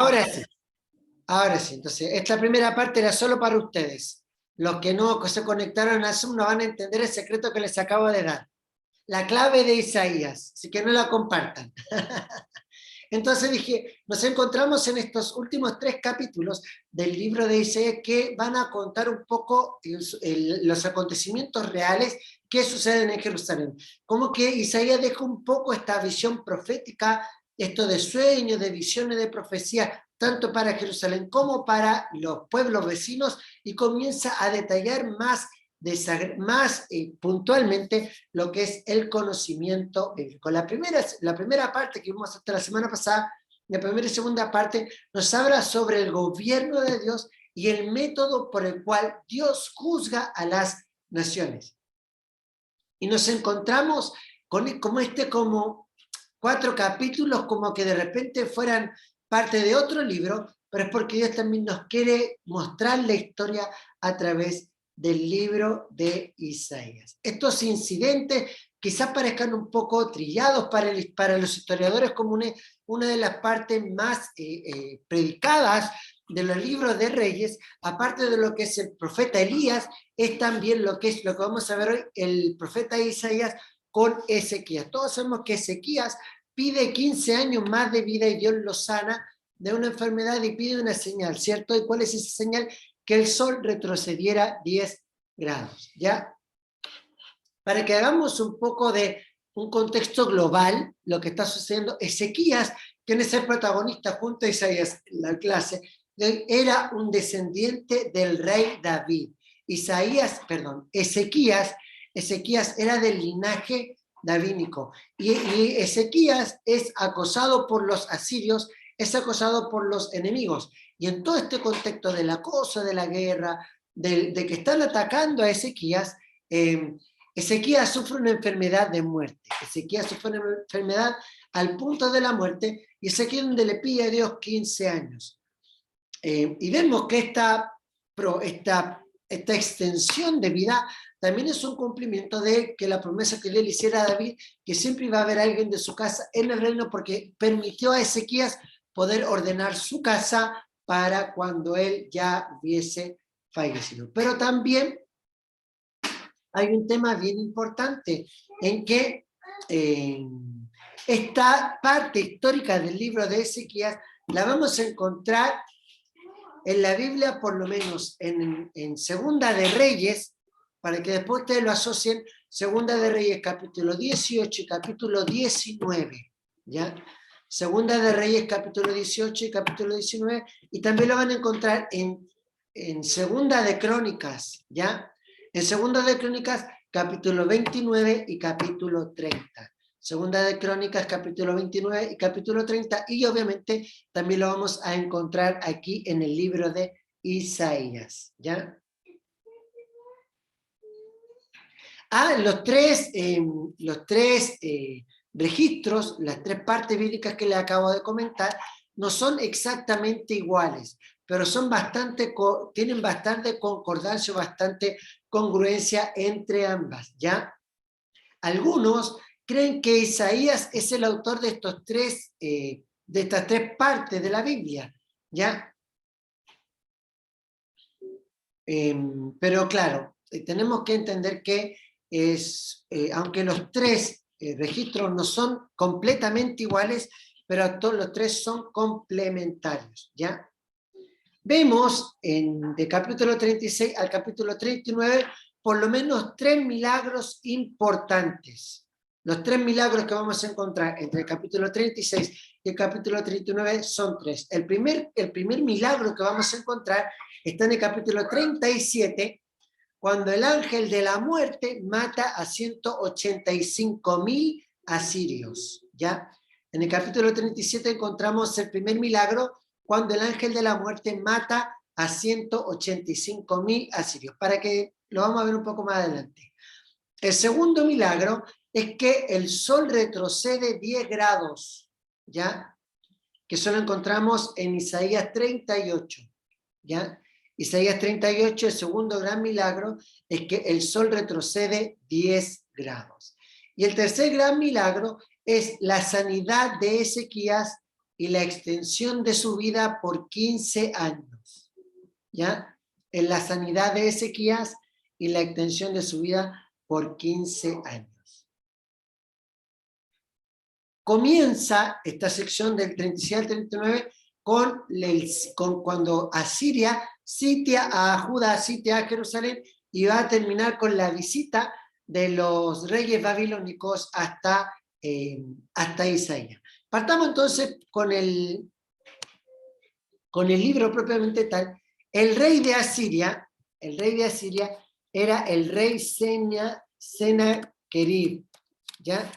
Ahora sí, ahora sí. Entonces, esta primera parte era solo para ustedes. Los que no se conectaron a Zoom no van a entender el secreto que les acabo de dar. La clave de Isaías, así que no la compartan. Entonces dije, nos encontramos en estos últimos 3 capítulos del libro de Isaías que van a contar un poco los acontecimientos reales que suceden en Jerusalén. Como que Isaías deja un poco esta visión profética, esto de sueños, de visiones, de profecía, tanto para Jerusalén como para los pueblos vecinos, y comienza a detallar más puntualmente lo que es el conocimiento bíblico. La primera parte que vimos hasta la semana pasada, la primera y segunda parte, nos habla sobre el gobierno de Dios y el método por el cual Dios juzga a las naciones. Y nos encontramos con como 4 capítulos, como que de repente fueran parte de otro libro, pero es porque Dios también nos quiere mostrar la historia a través del libro de Isaías. Estos incidentes quizás parezcan un poco trillados para los historiadores como una de las partes más predicadas de los libros de Reyes, aparte de lo que es el profeta Elías, es también lo que vamos a ver hoy, el profeta Isaías con Ezequías. Todos sabemos que Ezequías pide 15 años más de vida y Dios lo sana de una enfermedad y pide una señal, ¿cierto? ¿Y cuál es esa señal? Que el sol retrocediera 10 grados, ¿ya? Para que hagamos un poco de un contexto global, lo que está sucediendo, Ezequías, quien es el protagonista junto a Isaías en la clase, era un descendiente del rey David. Ezequías era del linaje davínico. Y Ezequías es acosado por los asirios, es acosado por los enemigos. Y en todo este contexto del acoso, de la guerra, de que están atacando a Ezequías, Ezequías sufre una enfermedad de muerte. Ezequías sufre una enfermedad al punto de la muerte, y es aquí donde le pide a Dios 15 años. Y vemos que esta extensión de vida también es un cumplimiento de que la promesa que Dios le hiciera a David, que siempre iba a haber alguien de su casa en el reino, porque permitió a Ezequías poder ordenar su casa para cuando él ya hubiese fallecido. Pero también hay un tema bien importante en que esta parte histórica del libro de Ezequías la vamos a encontrar en la Biblia, por lo menos en Segunda de Reyes, para que después ustedes lo asocien, Segunda de Reyes capítulo 18 y capítulo 19, ¿ya? Segunda de Reyes capítulo 18 y capítulo 19, y también lo van a encontrar en Segunda de Crónicas, ¿ya? En Segunda de Crónicas capítulo 29 y capítulo 30. Segunda de Crónicas, capítulo 29 y capítulo 30, y obviamente también lo vamos a encontrar aquí en el libro de Isaías, ¿ya? Los tres registros, las 3 partes bíblicas que les acabo de comentar, no son exactamente iguales, pero tienen bastante concordancia, bastante congruencia entre ambas, ¿ya? Algunos creen que Isaías es el autor de estas 3 partes de la Biblia, ¿ya? Pero claro, tenemos que entender que aunque los 3 registros no son completamente iguales, pero todos los 3 son complementarios, ¿ya? Vemos de capítulo 36 al capítulo 39 por lo menos 3 milagros importantes. Los 3 milagros que vamos a encontrar entre el capítulo 36 y el capítulo 39 son 3. El primer milagro que vamos a encontrar está en el capítulo 37, cuando el ángel de la muerte mata a 185.000 asirios, ¿ya? En el capítulo 37 encontramos el primer milagro, cuando el ángel de la muerte mata a 185.000 asirios, para que lo vamos a ver un poco más adelante. El segundo milagro es que el sol retrocede 10 grados, ¿ya? Que eso lo encontramos en Isaías 38, ¿ya? Isaías 38, el segundo gran milagro, es que el sol retrocede 10 grados. Y el tercer gran milagro es la sanidad de Ezequías y la extensión de su vida por 15 años. ¿Ya? En la sanidad de Ezequías y la extensión de su vida por 15 años. Comienza esta sección del 36 al 39 con cuando Asiria sitia a Judá, sitia a Jerusalén, y va a terminar con la visita de los reyes babilónicos hasta Isaías. Partamos entonces con el libro propiamente tal. El rey de Asiria era el rey Sennacherib, ¿ya?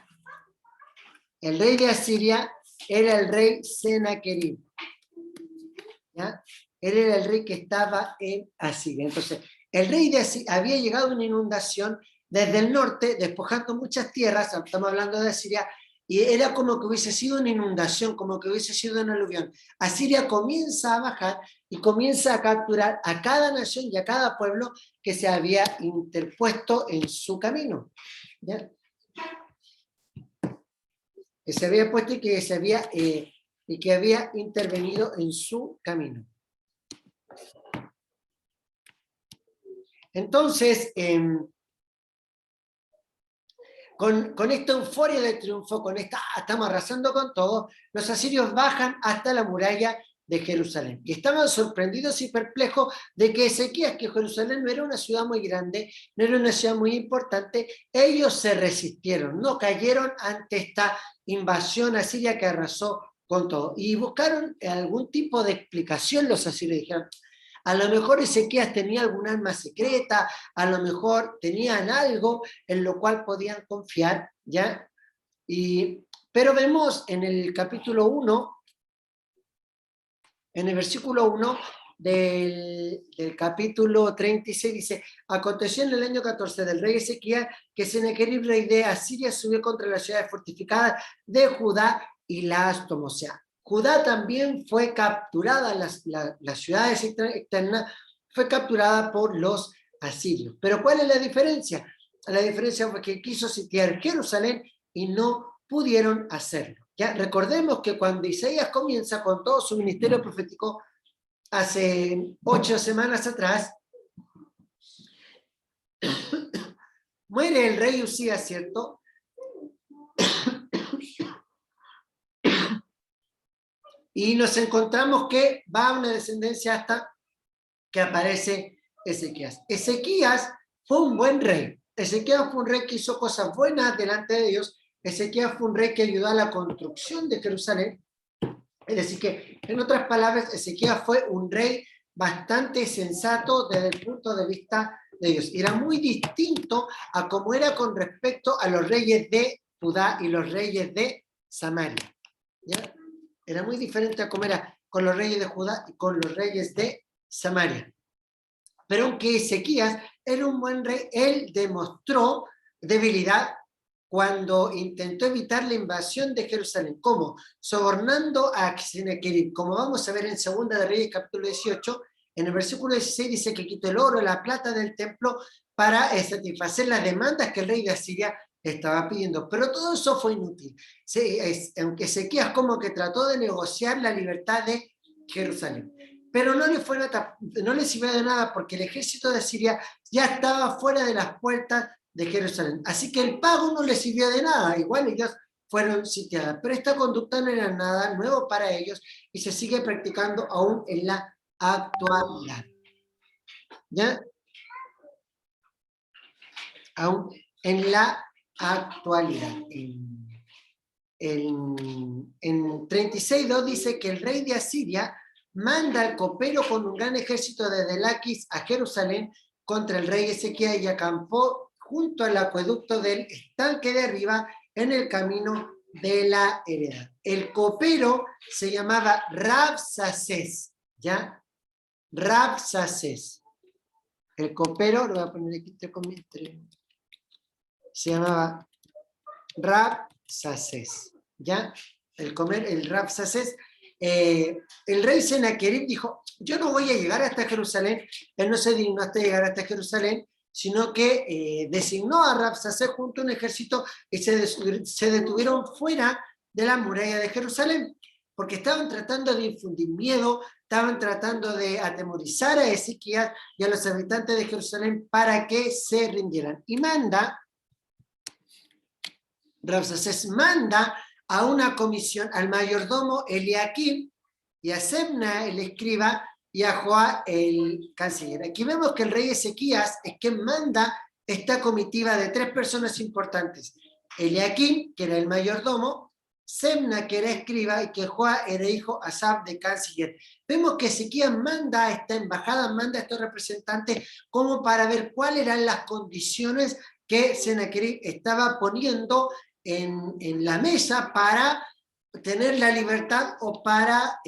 El rey de Asiria era el rey Sennacherib, ¿ya? Él era el rey que estaba en Asiria. Entonces, el rey de Asiria había llegado una inundación desde el norte, despojando muchas tierras, estamos hablando de Asiria, y era como que hubiese sido una inundación, como que hubiese sido una aluvión. Asiria comienza a bajar y comienza a capturar a cada nación y a cada pueblo que se había interpuesto en su camino, ¿ya? Que se había puesto y que había intervenido en su camino. Entonces, con esta euforia de triunfo, estamos arrasando con todo, los asirios bajan hasta la muralla de Jerusalén. Y estaban sorprendidos y perplejos de que Ezequías, que Jerusalén no era una ciudad muy grande, no era una ciudad muy importante, ellos se resistieron, no cayeron ante esta invasión asiria que arrasó con todo. Y buscaron algún tipo de explicación los asirios, dijeron, a lo mejor Ezequías tenía algún arma secreta, a lo mejor tenían algo en lo cual podían confiar, ¿ya? Pero vemos en el capítulo 1, en el versículo 1 del capítulo 36, dice, aconteció en el año 14 del rey Ezequías que Sennacherib, rey de Asiria, subió contra las ciudades fortificadas de Judá y las tomó. O sea, Judá también fue capturada, las ciudades externas fue capturada por los asirios. Pero ¿cuál es la diferencia? La diferencia fue que quiso sitiar Jerusalén y no pudieron hacerlo. ¿Ya? Recordemos que cuando Isaías comienza con todo su ministerio profético, hace 8 semanas atrás, muere el rey Usías, ¿cierto? Y nos encontramos que va una descendencia hasta que aparece Ezequías. Ezequías fue un buen rey. Ezequías fue un rey que hizo cosas buenas delante de Dios. Ezequías fue un rey que ayudó a la construcción de Jerusalén. Es decir que, en otras palabras, Ezequías fue un rey bastante sensato desde el punto de vista de Dios. Y era muy distinto a cómo era con respecto a los reyes de Judá y los reyes de Samaria. ¿Ya? Era muy diferente a cómo era con los reyes de Judá y con los reyes de Samaria. Pero aunque Ezequías era un buen rey, él demostró debilidad cuando intentó evitar la invasión de Jerusalén. ¿Cómo? Sobornando a Sennacherib. Como vamos a ver en 2 de Reyes, capítulo 18, en el versículo 16 dice que quitó el oro, la plata del templo para satisfacer las demandas que el rey de Asiria estaba pidiendo. Pero todo eso fue inútil. Aunque Ezequías como que trató de negociar la libertad de Jerusalén. Pero no le sirvió de nada porque el ejército de Asiria ya estaba fuera de las puertas de Jerusalén. Así que el pago no les sirvió de nada, igual ellos fueron sitiadas. Pero esta conducta no era nada nuevo para ellos y se sigue practicando aún en la actualidad. ¿Ya? Aún en la actualidad. En 36.2 dice que el rey de Asiria manda al copero con un gran ejército desde Laquis a Jerusalén contra el rey Ezequías y acampó junto al acueducto del estanque de arriba en el camino de la heredad. El copero se llamaba Rabsacés, ¿ya? Rabsacés. El copero, lo voy a poner aquí se llamaba Rabsacés, ¿ya? El Rabsacés. El rey Sennacherib dijo, yo no voy a llegar hasta Jerusalén, él no se dignó hasta llegar hasta Jerusalén, sino que designó a Rabsacés junto a un ejército y se detuvieron fuera de la muralla de Jerusalén. porque estaban tratando de infundir miedo, estaban tratando de atemorizar a Ezequías y a los habitantes de Jerusalén para que se rindieran. Y Rabsacés manda a una comisión al mayordomo Eliakim y a Sebna el escriba y a Joá el canciller. Aquí vemos que el rey Ezequías es quien manda esta comitiva de 3 personas importantes. Eliakim, que era el mayordomo, Sebna, que era escriba, y que Joá era hijo Asaf de canciller. Vemos que Ezequías manda a esta embajada, manda a estos representantes como para ver cuáles eran las condiciones que Sennacherib estaba poniendo en la mesa para tener la libertad o para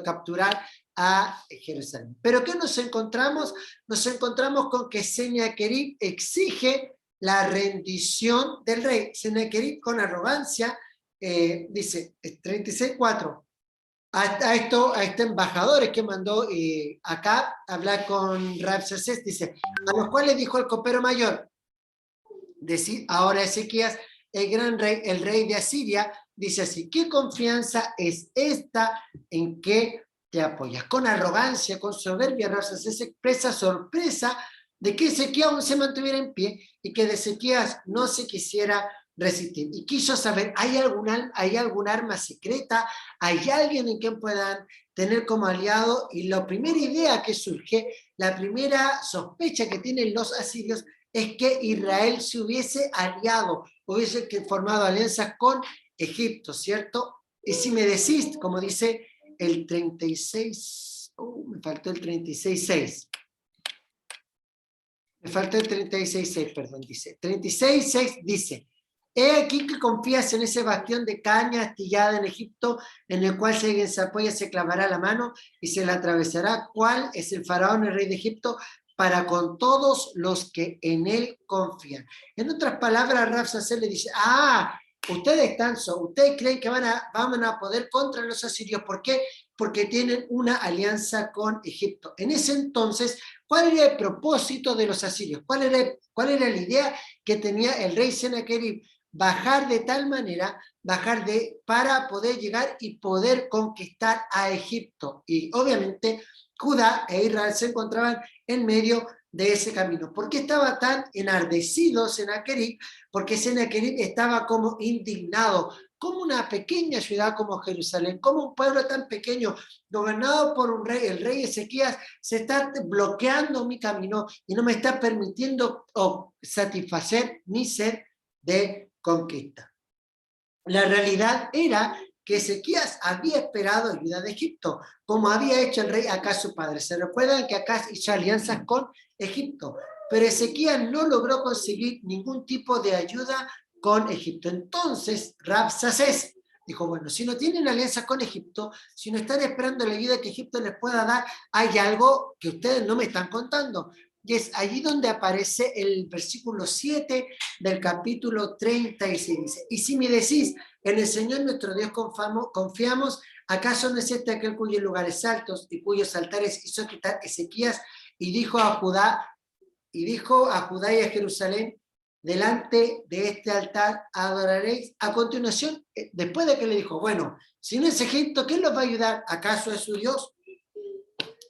capturar a Jerusalén. ¿Pero qué nos encontramos? Nos encontramos con que Sennacherib exige la rendición del rey. Sennacherib con arrogancia dice, 36:4, a este embajador que mandó acá a hablar con Rabsacés, dice, a los cuales dijo el copero mayor, decir, ahora Ezequías, el gran rey, el rey de Asiria, dice así, ¿qué confianza es esta en que te apoyas? Con arrogancia, con soberbia, Rabsacés expresa sorpresa de que Ezequías aún se mantuviera en pie y que de Ezequías no se quisiera resistir. Y quiso saber, ¿hay algún arma secreta? ¿Hay alguien en quien puedan tener como aliado? Y la primera idea que surge, la primera sospecha que tienen los asirios es que Israel se hubiese aliado, hubiese formado alianzas con Egipto, ¿cierto? Y si me decís, como dice el 36, me faltó el 36.6. Me faltó el 36.6, perdón, dice. 36.6 dice, he aquí que confías en ese bastión de caña astillada en Egipto, en el cual si alguien se apoya se clavará la mano y se la atravesará. ¿Cuál es el faraón, el rey de Egipto, para con todos los que en él confían? En otras palabras, Rabsacés le dice, ustedes ustedes creen que van a poder contra los asirios. ¿Por qué? Porque tienen una alianza con Egipto. En ese entonces, ¿cuál era el propósito de los asirios? ¿Cuál era la idea que tenía el rey Sennacherib? Bajar de tal manera, para poder llegar y poder conquistar a Egipto. Y obviamente Judá e Israel se encontraban en medio de ese camino. ¿Por qué estaba tan enardecido Sennacherib? Porque Sennacherib estaba como indignado, como una pequeña ciudad como Jerusalén, como un pueblo tan pequeño, gobernado por un rey, el rey Ezequías, se está bloqueando mi camino y no me está permitiendo satisfacer mi sed de conquista. La realidad era que Ezequías había esperado ayuda de Egipto, como había hecho el rey Acaz su padre. Se recuerdan que Acaz hizo alianzas con Egipto, pero Ezequías no logró conseguir ningún tipo de ayuda con Egipto. Entonces Rabsacés dijo, bueno, si no tienen alianza con Egipto, si no están esperando la ayuda que Egipto les pueda dar, hay algo que ustedes no me están contando. Y es allí donde aparece el versículo 7 del capítulo 36. Dice, y si me decís, en el Señor nuestro Dios confiamos, ¿acaso no es este aquel cuyos lugares altos y cuyos altares hizo quitar Ezequías y dijo a Judá y a Jerusalén, delante de este altar adoraréis? A continuación, después de que le dijo, bueno, si no es Egipto, ¿quién los va a ayudar? ¿Acaso es su Dios?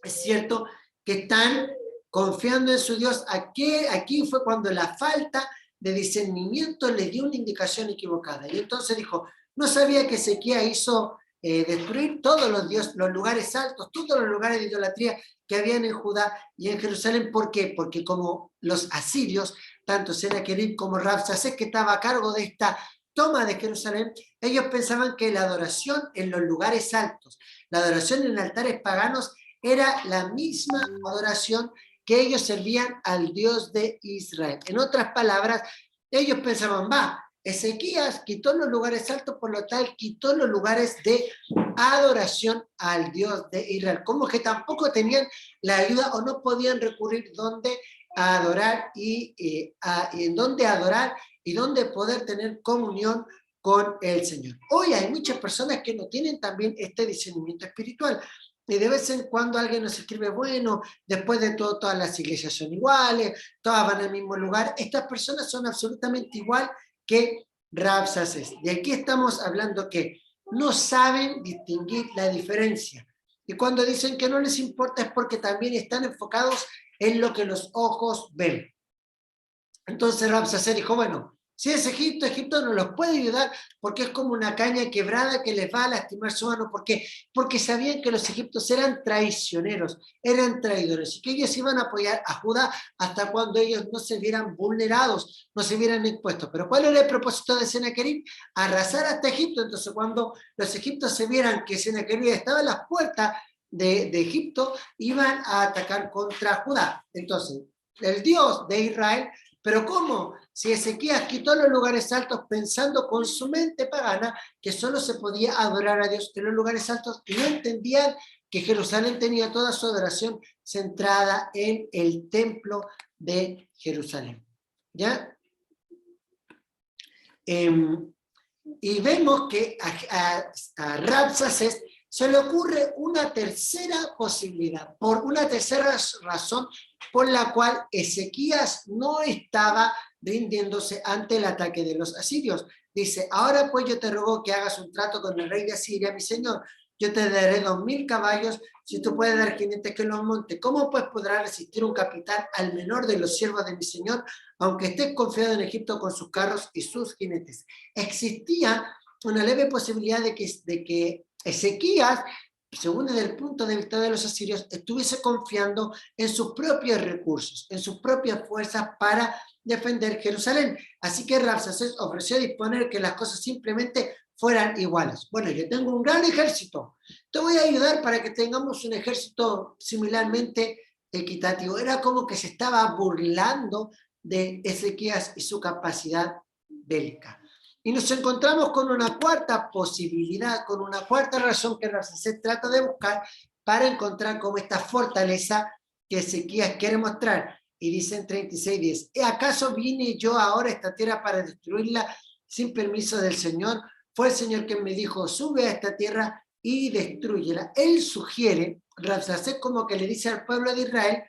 Es cierto que están confiando en su Dios. Aquí fue cuando la falta de discernimiento les dio una indicación equivocada. Y entonces dijo, no sabía que Ezequías hizo destruir todos los lugares altos, todos los lugares de idolatría que habían en Judá y en Jerusalén. ¿Por qué? Porque como los asirios, tanto Sennacherib como Rabsacés, que estaba a cargo de esta toma de Jerusalén, ellos pensaban que la adoración en los lugares altos, la adoración en altares paganos, era la misma adoración que ellos servían al Dios de Israel. En otras palabras, ellos pensaban, Ezequías quitó los lugares altos, por lo tal quitó los lugares de adoración al Dios de Israel. Como que tampoco tenían la ayuda o no podían recurrir donde adorar y en dónde adorar y dónde poder tener comunión con el Señor. Hoy hay muchas personas que no tienen también este discernimiento espiritual. Y de vez en cuando alguien nos escribe, bueno, después de todo, todas las iglesias son iguales, todas van al mismo lugar. Estas personas son absolutamente igual que Rabsacés. De aquí estamos hablando que no saben distinguir la diferencia. Y cuando dicen que no les importa es porque también están enfocados en lo que los ojos ven. Entonces Rabsacer dijo, bueno, si es Egipto, Egipto no los puede ayudar porque es como una caña quebrada que les va a lastimar su mano. ¿Por qué? Porque sabían que los egipcios eran traicioneros, eran traidores y que ellos iban a apoyar a Judá hasta cuando ellos no se vieran vulnerados, no se vieran expuestos. Pero ¿cuál era el propósito de Sennacherib? Arrasar hasta Egipto. Entonces cuando los egipcios se vieran que Sennacherib estaba en las puertas de Egipto, iban a atacar contra Judá. Entonces, el Dios de Israel. Pero ¿cómo? Si Ezequías quitó los lugares altos pensando con su mente pagana que solo se podía adorar a Dios en los lugares altos y no entendían que Jerusalén tenía toda su adoración centrada en el templo de Jerusalén. ¿Ya? Y vemos que a Rabsaces se le ocurre una tercera posibilidad, por una tercera razón por la cual Ezequías no estaba rindiéndose ante el ataque de los asirios. Dice, ahora pues yo te ruego que hagas un trato con el rey de Asiria, mi señor. Yo te daré 2000 caballos, si tú puedes dar jinetes que los monte. ¿Cómo pues podrá resistir un capitán al menor de los siervos de mi señor, aunque estés confiado en Egipto con sus carros y sus jinetes? Existía una leve posibilidad de que Ezequías, según desde el punto de vista de los asirios, estuviese confiando en sus propios recursos, en sus propias fuerzas para defender Jerusalén. Así que Rabsaces ofreció disponer que las cosas simplemente fueran iguales. Bueno, yo tengo un gran ejército, te voy a ayudar para que tengamos un ejército similarmente equitativo. Era como que se estaba burlando de Ezequías y su capacidad bélica. Y nos encontramos con una cuarta posibilidad, con una cuarta razón que Rabsaces trata de buscar para encontrar como esta fortaleza que Ezequías quiere mostrar. Y dice en 36:10, ¿acaso vine yo ahora a esta tierra para destruirla sin permiso del Señor? Fue el Señor quien me dijo, sube a esta tierra y destrúyela. Él sugiere, Rabsaces como que le dice al pueblo de Israel,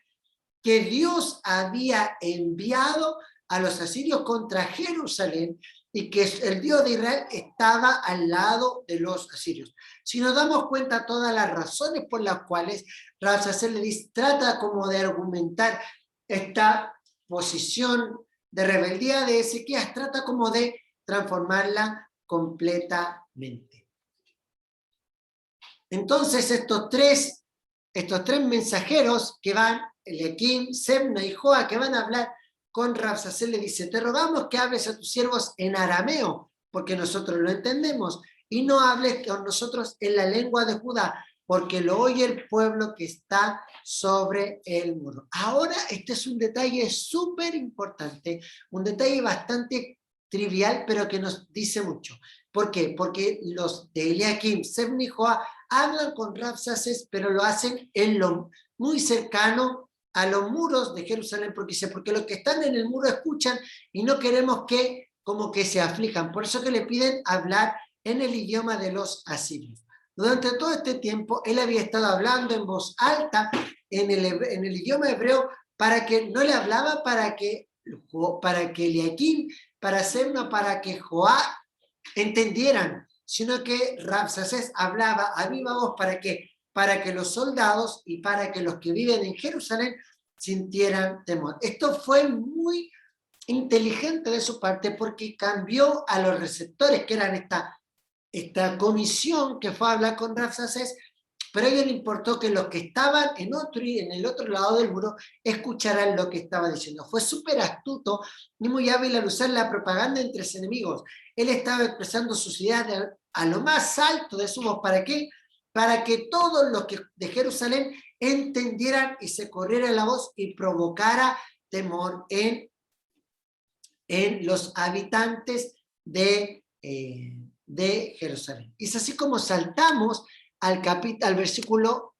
que Dios había enviado a los asirios contra Jerusalén y que el Dios de Israel estaba al lado de los asirios. Si nos damos cuenta todas las razones por las cuales Rabsaces le dice, trata como de argumentar esta posición de rebeldía de Ezequías, trata como de transformarla completamente. Entonces estos tres mensajeros que van, Eliakim, Sebna y Joa, que van a hablar con Rabsaces, le dice, te rogamos que hables a tus siervos en arameo, porque nosotros lo entendemos, y no hables con nosotros en la lengua de Judá, porque lo oye el pueblo que está sobre el muro. Ahora, este es un detalle súper importante, un detalle bastante trivial, pero que nos dice mucho. ¿Por qué? Porque los de Eliakim, Sebna y Joa hablan con Rabsaces, pero lo hacen en lo muy cercano a los muros de Jerusalén, porque los que están en el muro escuchan y no queremos que como que se aflijan. Por eso que le piden hablar en el idioma de los asirios. Durante todo este tiempo, él había estado hablando en voz alta en el idioma hebreo para que no le hablaba para que Eliakim, para Sebna, para que Joá entendieran, sino que Rabsaces hablaba a viva voz para que los soldados y para que los que viven en Jerusalén sintieran temor. Esto fue muy inteligente de su parte porque cambió a los receptores, que eran esta comisión que fue a hablar con Rabsaces, pero a ellos le importó que los que estaban en el otro lado del muro escucharan lo que estaba diciendo. Fue súper astuto y muy hábil al usar la propaganda entre sus enemigos. Él estaba expresando sus ideas a lo más alto de su voz. ¿Para qué? Para que todos los que de Jerusalén entendieran y se corriera la voz y provocara temor en los habitantes de Jerusalén. Es así como saltamos al versículo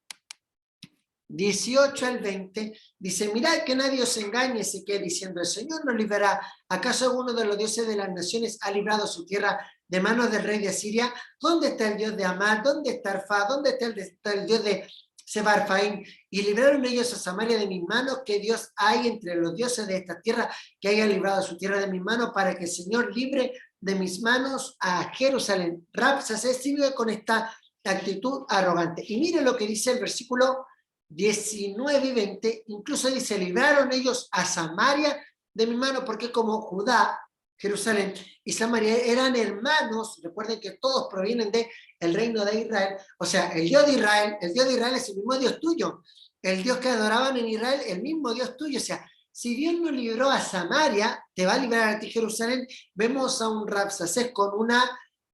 18 al 20, dice, mirad que nadie os engañe, se quede diciendo, el Señor nos librará. ¿Acaso alguno de los dioses de las naciones ha librado su tierra de manos del rey de Asiria? ¿Dónde está el Dios de Amad? ¿Dónde está Arfá? ¿Dónde está el Dios de Sebarfaim, y libraron ellos a Samaria de mis manos. ¿Qué Dios hay entre los dioses de esta tierra que haya librado su tierra de mis manos para que el Señor libre de mis manos a Jerusalén? Rabsaces sigue con esta actitud arrogante. Y mire lo que dice el versículo 19 y 20, incluso dice, libraron ellos a Samaria de mi mano, porque como Judá, Jerusalén y Samaria eran hermanos, recuerden que todos provienen de el reino de Israel, o sea, el Dios de Israel es el mismo Dios tuyo, el Dios que adoraban en Israel, el mismo Dios tuyo, o sea, si Dios no libró a Samaria, te va a librar a ti Jerusalén. Vemos a un Rabsacés con una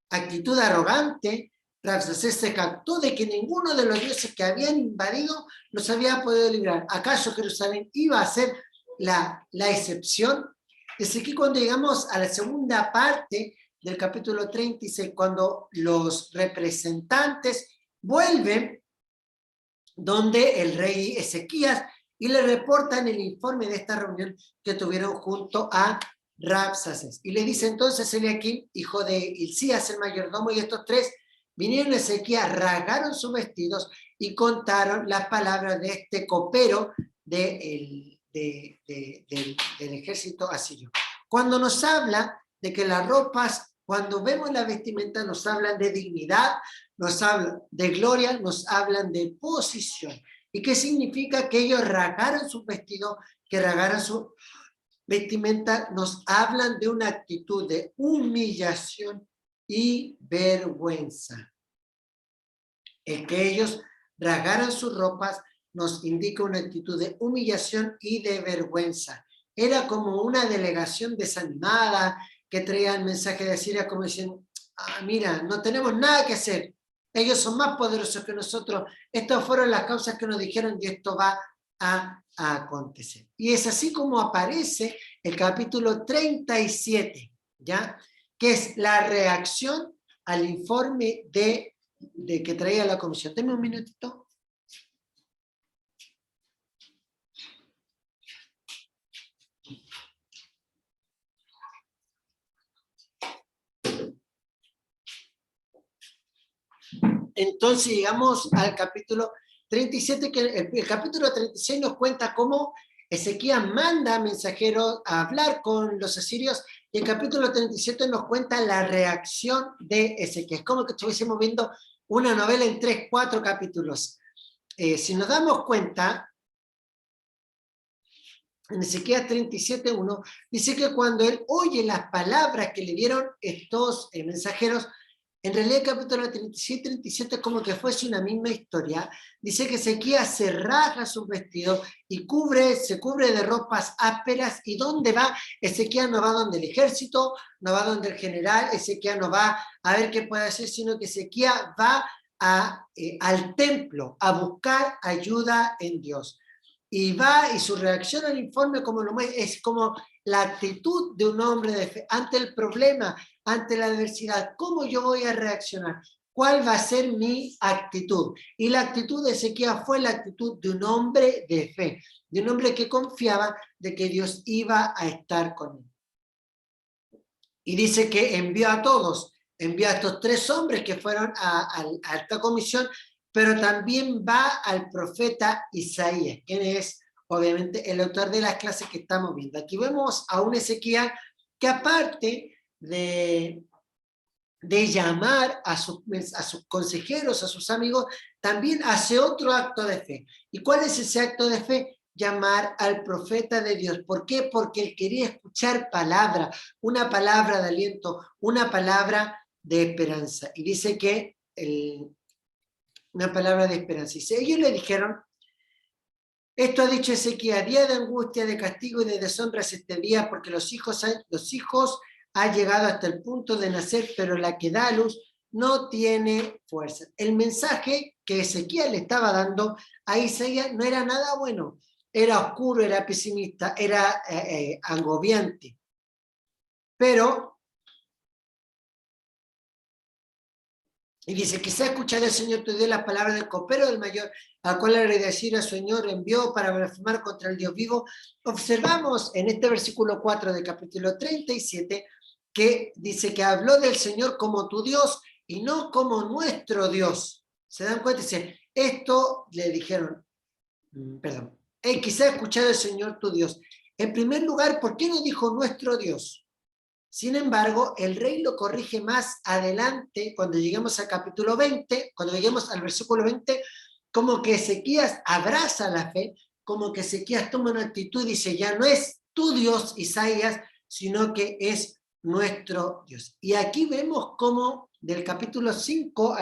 actitud arrogante. Rabsacés se captó de que ninguno de los dioses que habían invadido los había podido librar. ¿Acaso Jerusalén iba a ser la excepción? Es que cuando llegamos a la segunda parte del capítulo 36, cuando los representantes vuelven donde el rey Ezequías y le reportan el informe de esta reunión que tuvieron junto a Rabsaces. Y le dice entonces Eliaquim, hijo de Hilcías, el mayordomo, y estos tres vinieron a Ezequías, rasgaron sus vestidos y contaron las palabras de este copero del ejército asirio. Cuando nos habla de que las ropas, cuando vemos la vestimenta, nos hablan de dignidad, nos hablan de gloria, nos hablan de posición. ¿Y qué significa? Que ellos rasgaron sus vestidos, que rasgaron su vestimenta, nos hablan de una actitud de humillación y vergüenza. El que ellos rasgaran sus ropas nos indica una actitud de humillación y de vergüenza. Era como una delegación desanimada que traía el mensaje de Siria como diciendo, mira, no tenemos nada que hacer, ellos son más poderosos que nosotros, estas fueron las causas que nos dijeron y esto va a acontecer. Y es así como aparece el capítulo 37, ¿ya? Que es la reacción al informe de que traía la comisión. Deme un minutito. Entonces llegamos al capítulo 37, que el capítulo 36 nos cuenta cómo Ezequías manda mensajeros a hablar con los asirios, y el capítulo 37 nos cuenta la reacción de Ezequías, como que estuviésemos viendo una novela en 3, 4 capítulos. Si nos damos cuenta, en Ezequías 37:1, dice que cuando él oye las palabras que le dieron estos mensajeros, en realidad el capítulo 37 y 37 es como que fuese una misma historia. Dice que Ezequías se rasga sus vestidos y se cubre de ropas ásperas. ¿Y dónde va? Ezequías no va donde el ejército, no va donde el general, Ezequías no va a ver qué puede hacer, sino que Ezequías va al templo a buscar ayuda en Dios. Y va, y su reacción al informe es como la actitud de un hombre de fe ante el problema, ante la adversidad. ¿Cómo yo voy a reaccionar? ¿Cuál va a ser mi actitud? Y la actitud de Ezequías fue la actitud de un hombre de fe, de un hombre que confiaba de que Dios iba a estar con él. Y dice que envió a todos, envió a estos 3 hombres que fueron a esta comisión, pero también va al profeta Isaías, quien es obviamente el autor de las clases que estamos viendo. Aquí vemos a un Ezequías que aparte de llamar a sus consejeros, a sus amigos, también hace otro acto de fe. ¿Y cuál es ese acto de fe? Llamar al profeta de Dios. ¿Por qué? Porque él quería escuchar palabra, una palabra de aliento, una palabra de esperanza. Y dice que una palabra de esperanza. Y ellos le dijeron, esto ha dicho Ezequías, día de angustia, de castigo y de deshonra es este día, porque los hijos han llegado hasta el punto de nacer, pero la que da a luz no tiene fuerza. El mensaje que Ezequías le estaba dando a Isaías no era nada bueno, era oscuro, era pesimista, era agobiante. Pero y dice, quizá escuchará el Señor tu Dios las palabras del copero del mayor, al cual el rey de Asiria, el Señor, envió para blasfemar contra el Dios vivo. Observamos en este versículo 4 del capítulo 37, que dice que habló del Señor como tu Dios y no como nuestro Dios. ¿Se dan cuenta? Dice, Esto le dijeron, perdón, quizá ha escuchado el Señor tu Dios. En primer lugar, ¿por qué no dijo nuestro Dios? Sin embargo, el rey lo corrige más adelante, cuando lleguemos al capítulo 20, cuando lleguemos al versículo 20, como que Ezequías abraza la fe, como que Ezequías toma una actitud y dice, ya no es tu Dios, Isaías, sino que es nuestro Dios. Y aquí vemos cómo del capítulo 5,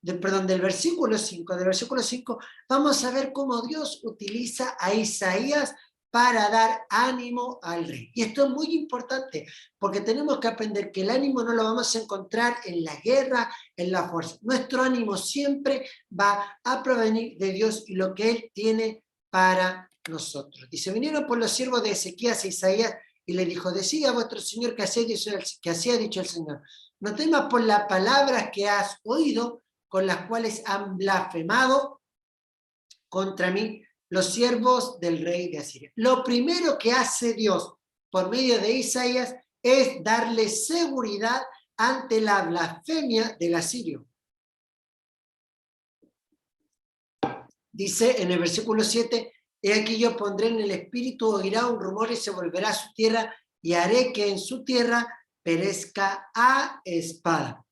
del versículo 5, vamos a ver cómo Dios utiliza a Isaías para dar ánimo al rey. Y esto es muy importante, porque tenemos que aprender que el ánimo no lo vamos a encontrar en la guerra, en la fuerza. Nuestro ánimo siempre va a provenir de Dios y lo que Él tiene para nosotros. Dice, vinieron por los siervos de Ezequías e Isaías y le dijo, decid a vuestro Señor que así ha dicho el Señor. No temas por las palabras que has oído, con las cuales han blasfemado contra mí los siervos del rey de Asiria. Lo primero que hace Dios por medio de Isaías es darle seguridad ante la blasfemia del asirio. Dice en el versículo 7, he aquí yo pondré en el espíritu, oirá un rumor y se volverá a su tierra, y haré que en su tierra perezca a espada.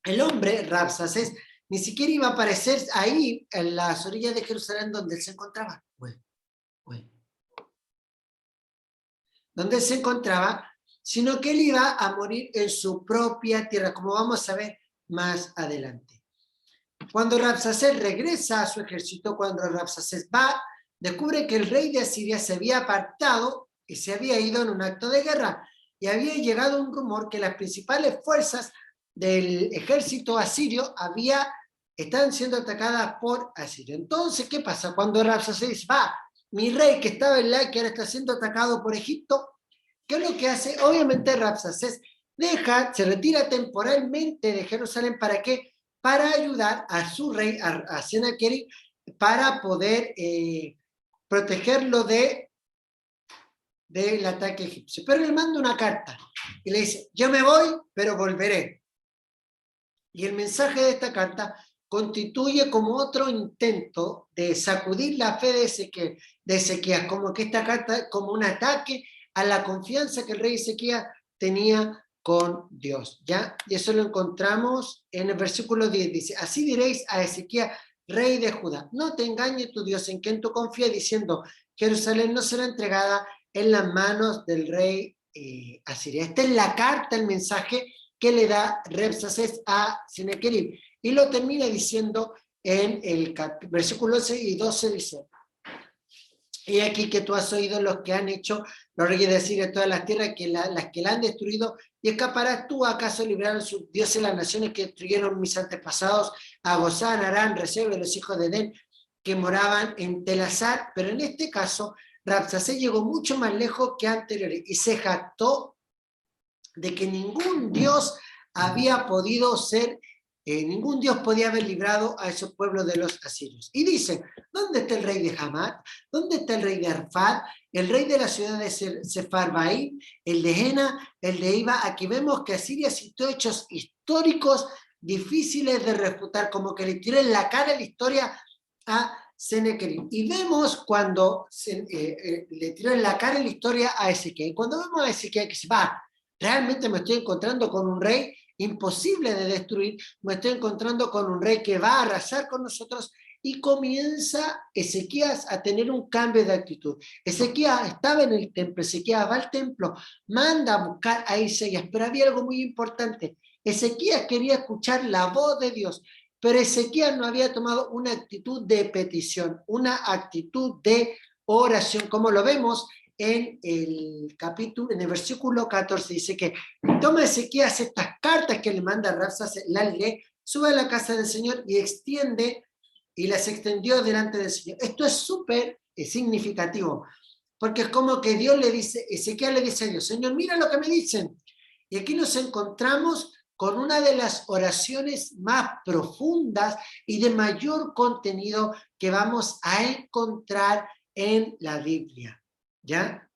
El hombre, Rabsaces, ni siquiera iba a aparecer ahí en las orillas de Jerusalén donde él se encontraba. Donde él se encontraba, sino que él iba a morir en su propia tierra, como vamos a ver más adelante. Cuando Rabsaces regresa a su ejército, cuando Rabsaces va, descubre que el rey de Asiria se había apartado y se había ido en un acto de guerra, y había llegado un rumor que las principales fuerzas del ejército asirio están siendo atacadas por Asiria. Entonces, ¿qué pasa? Cuando Rabsaces va, mi rey que estaba en la que ahora está siendo atacado por Egipto, ¿qué es lo que hace? Obviamente Rabsaces se retira temporalmente de Jerusalén. ¿Para qué? Para ayudar a su rey, a Sennacherib, para poder protegerlo del ataque egipcio. Pero le manda una carta y le dice, yo me voy, pero volveré. Y el mensaje de esta carta constituye como otro intento de sacudir la fe de Ezequías, como que esta carta como un ataque a la confianza que el rey Ezequías tenía con Dios, ¿ya? Y eso lo encontramos en el versículo 10, dice, así diréis a Ezequías, rey de Judá, no te engañe tu Dios en quien tú confías, diciendo, Jerusalén no será entregada en las manos del rey Asiria. Esta es la carta, el mensaje que le da Rabsaces a Sennacherib. Y lo termina diciendo en el versículo 11 y 12, dice, y aquí que tú has oído los que han hecho los reyes de Asiria todas las tierras, las que la han destruido, y escaparás tú, ¿acaso libraron sus dioses las naciones que destruyeron mis antepasados, a Gozán, Arán, Rezeb, los hijos de Edén, que moraban en Telasar? Pero en este caso, Rabsaces llegó mucho más lejos que anteriores, y se jactó de que ningún Dios había podido ser, ningún Dios podía haber librado a esos pueblos de los asirios. Y dice, ¿dónde está el rey de Hamat? ¿Dónde está el rey de Arfad? El rey de la ciudad de Sefarbaim, el de Jena, el de Iba. Aquí vemos que Asiria citó hechos históricos difíciles de refutar, como que le tiró en la cara la historia a Sennacherib. Y vemos cuando le tiró en la cara la historia a Ezequiel. Y cuando vemos a Ezequiel que se va, realmente me estoy encontrando con un rey imposible de destruir, me estoy encontrando con un rey que va a arrasar con nosotros, y comienza Ezequías a tener un cambio de actitud. Ezequías estaba en el templo, Ezequías va al templo, manda a buscar a Isaías, pero había algo muy importante. Ezequías quería escuchar la voz de Dios, pero Ezequías no había tomado una actitud de petición, una actitud de oración, como lo vemos en el capítulo, en el versículo 14, dice que toma Ezequías estas cartas que le manda Rabsaces, las lee, sube a la casa del Señor y las extendió delante del Señor. Esto es súper significativo, porque es como que Dios le dice, Ezequiel le dice a Dios, Señor, mira lo que me dicen. Y aquí nos encontramos con una de las oraciones más profundas y de mayor contenido que vamos a encontrar en la Biblia. ¿Ya?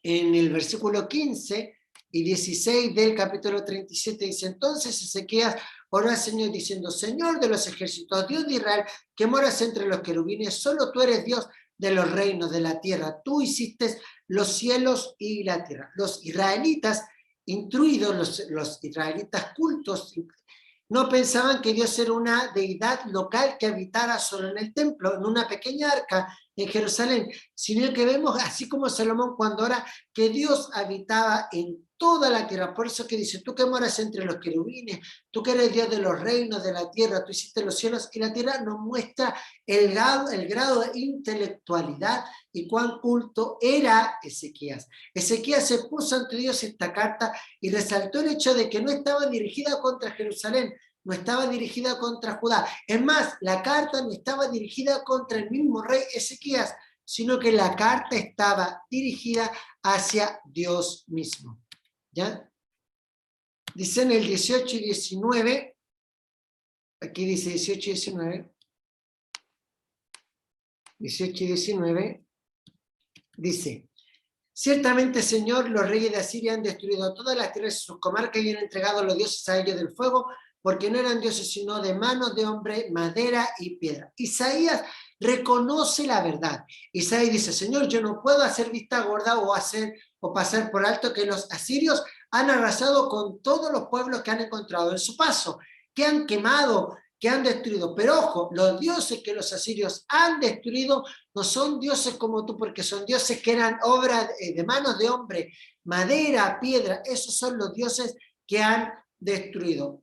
En el versículo 15 y 16 del capítulo 37 dice, entonces Ezequías oró al Señor diciendo, Señor de los ejércitos, Dios de Israel, que moras entre los querubines, solo tú eres Dios de los reinos de la tierra. Tú hiciste los cielos y la tierra. Los israelitas, instruidos, los israelitas cultos, no pensaban que Dios era una deidad local que habitara solo en el templo, en una pequeña arca en Jerusalén, sino que vemos, así como Salomón cuando ora, que Dios habitaba en toda la tierra. Por eso que dice, tú que moras entre los querubines, tú que eres Dios de los reinos de la tierra, tú hiciste los cielos y la tierra, nos muestra el grado de intelectualidad y cuán culto era Ezequías. Ezequías se puso ante Dios esta carta y resaltó el hecho de que no estaba dirigida contra Jerusalén, no estaba dirigida contra Judá. Es más, la carta no estaba dirigida contra el mismo rey Ezequías, sino que la carta estaba dirigida hacia Dios mismo. ¿Ya? Dice en el 18 y 19, aquí dice 18 y 19, 18 y 19, dice, ciertamente, Señor, los reyes de Asiria han destruido todas las tierras de sus comarcas y han entregado a los dioses a ellos del fuego, porque no eran dioses sino de manos de hombre, madera y piedra. Isaías reconoce la verdad. Isaías dice, Señor, yo no puedo hacer vista gorda o pasar por alto que los asirios han arrasado con todos los pueblos que han encontrado en su paso, que han quemado, que han destruido. Pero ojo, los dioses que los asirios han destruido no son dioses como tú, porque son dioses que eran obra de manos de hombre, madera, piedra. Esos son los dioses que han destruido.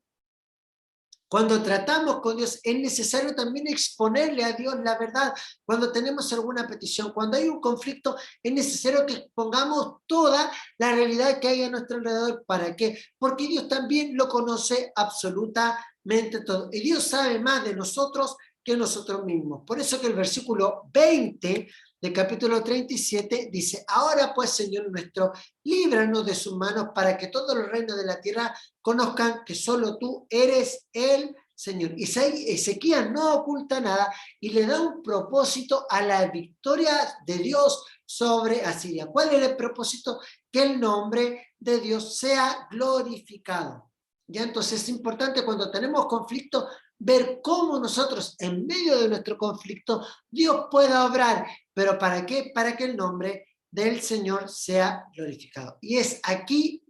Cuando tratamos con Dios, es necesario también exponerle a Dios la verdad. Cuando tenemos alguna petición, cuando hay un conflicto, es necesario que expongamos toda la realidad que hay a nuestro alrededor. ¿Para qué? Porque Dios también lo conoce absolutamente todo. Y Dios sabe más de nosotros que nosotros mismos. Por eso que el versículo 20 del capítulo 37 dice, ahora pues, Señor nuestro, líbranos de sus manos para que todos los reinos de la tierra conozcan que solo tú eres el Señor. Ezequías no oculta nada y le da un propósito a la victoria de Dios sobre Asiria. ¿Cuál era el propósito? Que el nombre de Dios sea glorificado. Ya entonces es importante cuando tenemos conflicto ver cómo nosotros en medio de nuestro conflicto Dios pueda obrar. ¿Pero para qué? Para que el nombre del Señor sea glorificado. Y es aquí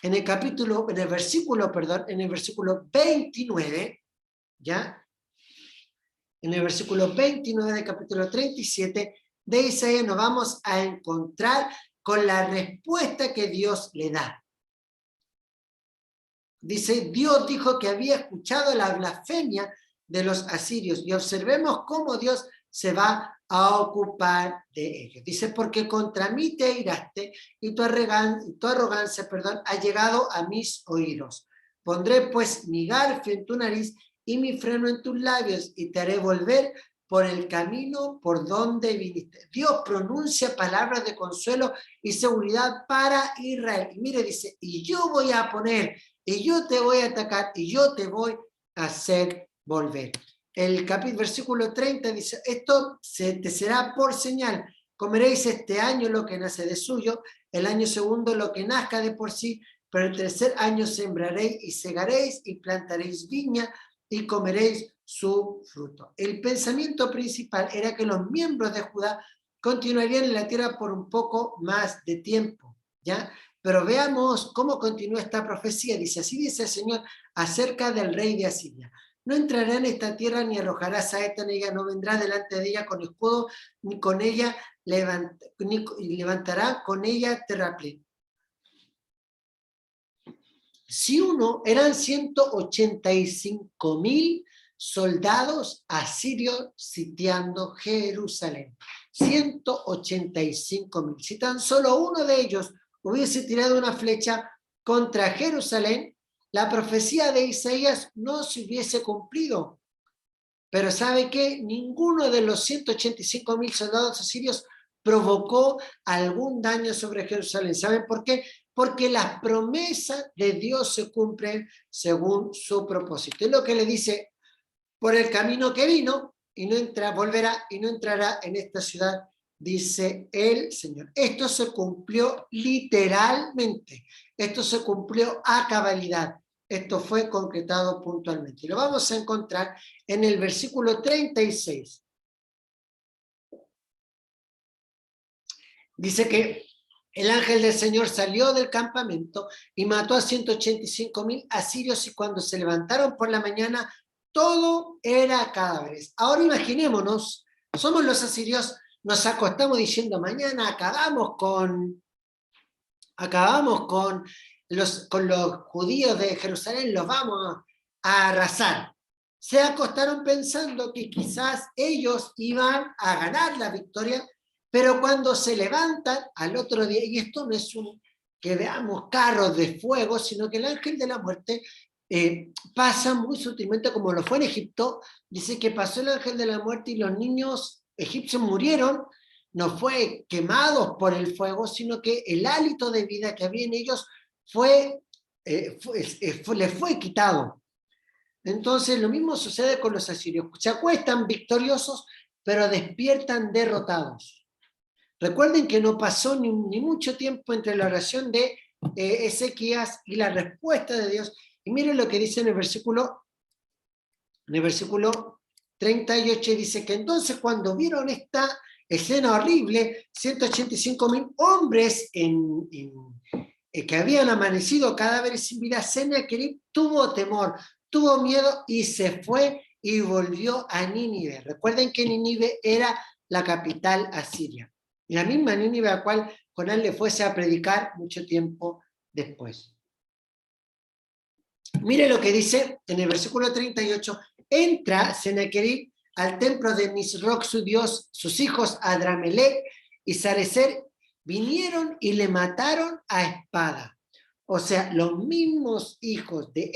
en el versículo 29, ¿ya? En el versículo 29 del capítulo 37 de Isaías nos vamos a encontrar con la respuesta que Dios le da. Dice, Dios dijo que había escuchado la blasfemia de los asirios y observemos cómo Dios se va a ocupar de ellos. Dice, porque contra mí te airaste y tu arrogancia, ha llegado a mis oídos. Pondré pues mi garfio en tu nariz y mi freno en tus labios y te haré volver por el camino por donde viniste. Dios pronuncia palabras de consuelo y seguridad para Israel. Y mire, dice, y yo voy a poner, y yo te voy a atacar, y yo te voy a hacer volver. El versículo 30 dice, esto te será por señal, comeréis este año lo que nace de suyo, el año segundo lo que nazca de por sí, pero el tercer año sembraréis y segaréis y plantaréis viña y comeréis su fruto. El pensamiento principal era que los miembros de Judá continuarían en la tierra por un poco más de tiempo, ¿ya? Pero veamos cómo continúa esta profecía. Dice, así dice el Señor acerca del rey de Asiria. No entrará en esta tierra ni arrojará saeta en ella, no vendrá delante de ella con escudo, ni con ella levantará con ella terraplén. Si eran 185,000 soldados asirios sitiando Jerusalén. 185,000. Si tan solo uno de ellos hubiese tirado una flecha contra Jerusalén, la profecía de Isaías no se hubiese cumplido. Pero ¿sabe qué? Ninguno de los 185,000 soldados asirios provocó algún daño sobre Jerusalén. ¿Saben por qué? Porque las promesas de Dios se cumplen según su propósito. Es lo que le dice, por el camino que vino, y no volverá y no entrará en esta ciudad, dice el Señor. Esto se cumplió literalmente. Esto se cumplió a cabalidad. esto fue concretado puntualmente. Y lo vamos a encontrar en el versículo 36. Dice que el ángel del Señor salió del campamento y mató a 185.000 asirios, y cuando se levantaron por la mañana, todo era cadáveres. Ahora imaginémonos, somos los asirios, nos acostamos diciendo mañana acabamos con los judíos de Jerusalén, los vamos a arrasar. Se acostaron pensando que quizás ellos iban a ganar la victoria, pero cuando se levantan al otro día, y esto no es que veamos carros de fuego, sino que el ángel de la muerte pasa muy sutilmente, como lo fue en Egipto. Dice que pasó el ángel de la muerte y los niños egipcios murieron, no fue quemados por el fuego, sino que el hálito de vida que había en ellos les fue quitado. Entonces lo mismo sucede con los asirios. Se acuestan victoriosos, pero despiertan derrotados. Recuerden que no pasó ni mucho tiempo entre la oración de Ezequías y la respuesta de Dios. Y miren lo que dice en el versículo 38, dice que entonces cuando vieron esta escena horrible, 185.000 hombres que habían amanecido cadáveres sin vida, Sennacherib tuvo temor, tuvo miedo y se fue y volvió a Nínive. Recuerden que Nínive era la capital asiria, la misma Nínive a la cual Jonás le fuese a predicar mucho tiempo después. Mire lo que dice en el versículo 38, entra Sennacherib al templo de Nisroch su dios, sus hijos Adramelech y Sarecer vinieron y le mataron a espada. O sea, los mismos hijos de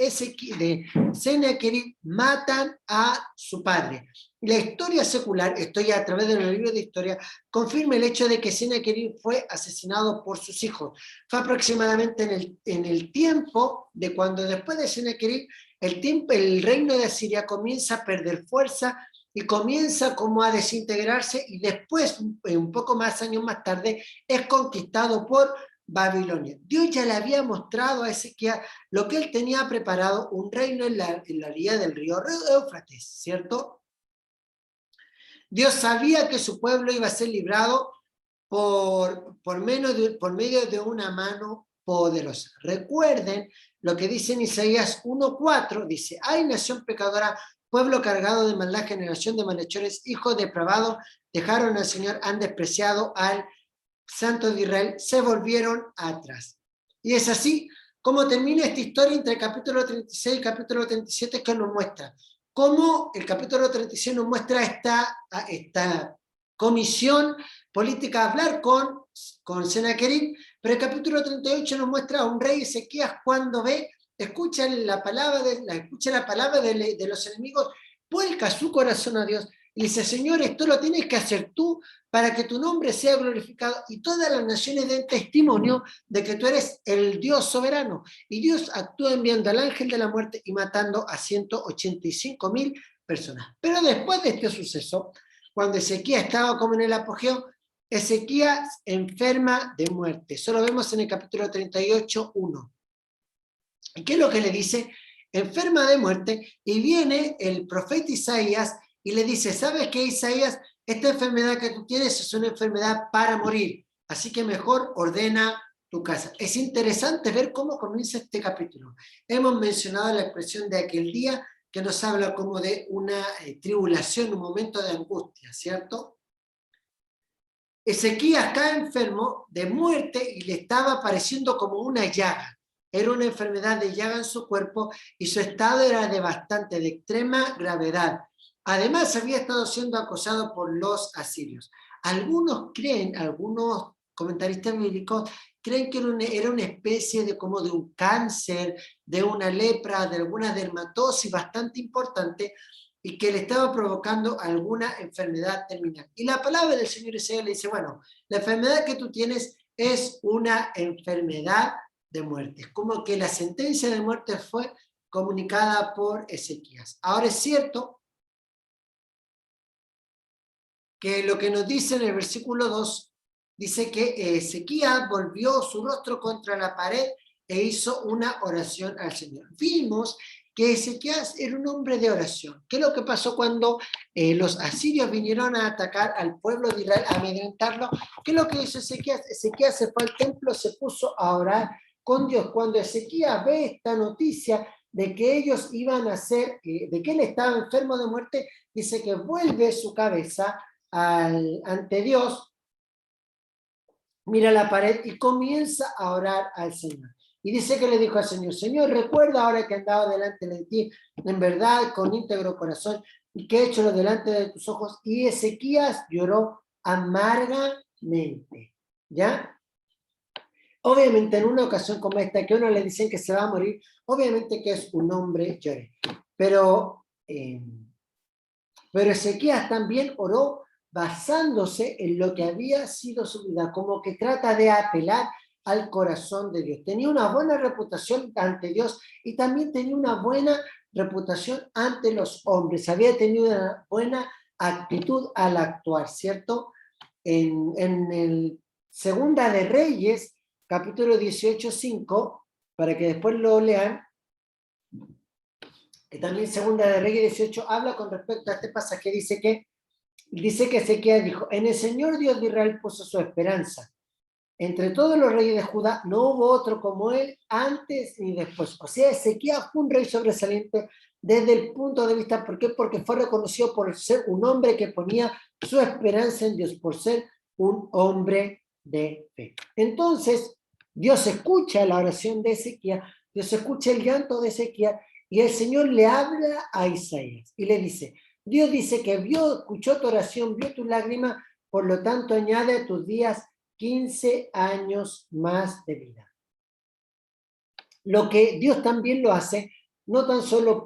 Sennacherib matan a su padre. La historia secular, esto ya a través de los libros de historia, confirma el hecho de que Sennacherib fue asesinado por sus hijos. Fue aproximadamente en el tiempo de cuando después de Sennacherib, el reino de Asiria comienza a perder fuerza y comienza como a desintegrarse, y después, un poco más años más tarde, es conquistado por Babilonia. Dios ya le había mostrado a Ezequiel lo que él tenía preparado, un reino en la orilla del río Éufrates, ¿cierto? Dios sabía que su pueblo iba a ser librado por medio de una mano poderosa. Recuerden lo que dice en Isaías 1:4, dice, ¡ay, nación pecadora, pueblo cargado de maldad, generación de malhechores, hijos depravados, dejaron al Señor, han despreciado al Santo de Israel, se volvieron atrás. Y es así como termina esta historia entre el capítulo 36 y el capítulo 37, que nos muestra cómo el capítulo 36 nos muestra esta comisión política a hablar con Sennacherib, pero el capítulo 38 nos muestra a un rey Ezequías cuando escucha la palabra de los enemigos, vuelca su corazón a Dios y dice, Señor, esto lo tienes que hacer tú para que tu nombre sea glorificado y todas las naciones den testimonio de que tú eres el Dios soberano. Y Dios actúa enviando al ángel de la muerte y matando a 185.000 personas. Pero después de este suceso, cuando Ezequías estaba como en el apogeo, Ezequías enferma de muerte. Eso lo vemos en el capítulo 38:1. ¿Y qué es lo que le dice? Enferma de muerte, y viene el profeta Isaías y le dice, ¿sabes qué, Isaías? Esta enfermedad que tú tienes es una enfermedad para morir, así que mejor ordena tu casa. Es interesante ver cómo comienza este capítulo. Hemos mencionado la expresión de aquel día, que nos habla como de una tribulación, un momento de angustia, ¿cierto? Ezequías está enfermo de muerte y le estaba pareciendo como una llaga. Era una enfermedad de llaga en su cuerpo y su estado era de extrema gravedad. Además, había estado siendo acosado por los asirios. Algunos comentaristas bíblicos creen que era una especie de como de un cáncer, de una lepra, de alguna dermatosis bastante importante, y que le estaba provocando alguna enfermedad terminal. Y la palabra del Señor Isaías le dice, bueno, la enfermedad que tú tienes es una enfermedad de muerte. Es como que la sentencia de muerte fue comunicada por Ezequías. Ahora es cierto que lo que nos dice en el versículo 2, dice que Ezequías volvió su rostro contra la pared e hizo una oración al Señor. Vimos que Ezequías era un hombre de oración. ¿Qué es lo que pasó cuando los asirios vinieron a atacar al pueblo de Israel, a amedrentarlo? ¿Qué es lo que hizo Ezequías? Ezequías se fue al templo, se puso a orar con Dios. Cuando Ezequías ve esta noticia de que ellos iban a ser, de que él estaba enfermo de muerte, dice que vuelve su cabeza ante Dios, mira la pared y comienza a orar al Señor. Y dice que le dijo al Señor, Señor, recuerda ahora que he andado delante de ti, en verdad, con íntegro corazón, y que he hecho lo delante de tus ojos. Y Ezequías lloró amargamente, ¿ya? Obviamente en una ocasión como esta, que a uno le dicen que se va a morir, obviamente que es un hombre llore. Pero Ezequías también oró basándose en lo que había sido su vida, como que trata de apelar al corazón de Dios. Tenía una buena reputación ante Dios y también tenía una buena reputación ante los hombres. Había tenido una buena actitud al actuar, ¿cierto? En el Segunda de Reyes, capítulo 18:5, para que después lo lean, que también Segunda de Reyes 18 habla con respecto a este pasaje, dice que Ezequiel dijo, en el Señor Dios de Israel puso su esperanza. Entre todos los reyes de Judá no hubo otro como él antes ni después. O sea, Ezequiel fue un rey sobresaliente desde el punto de vista, ¿por qué? Porque fue reconocido por ser un hombre que ponía su esperanza en Dios, por ser un hombre de fe. Entonces, Dios escucha la oración de Ezequiel, Dios escucha el llanto de Ezequiel, y el Señor le habla a Isaías y le dice, Dios dice que escuchó tu oración, vio tu lágrima, por lo tanto añade a tus días 15 años más de vida. Lo que Dios también lo hace, no tan solo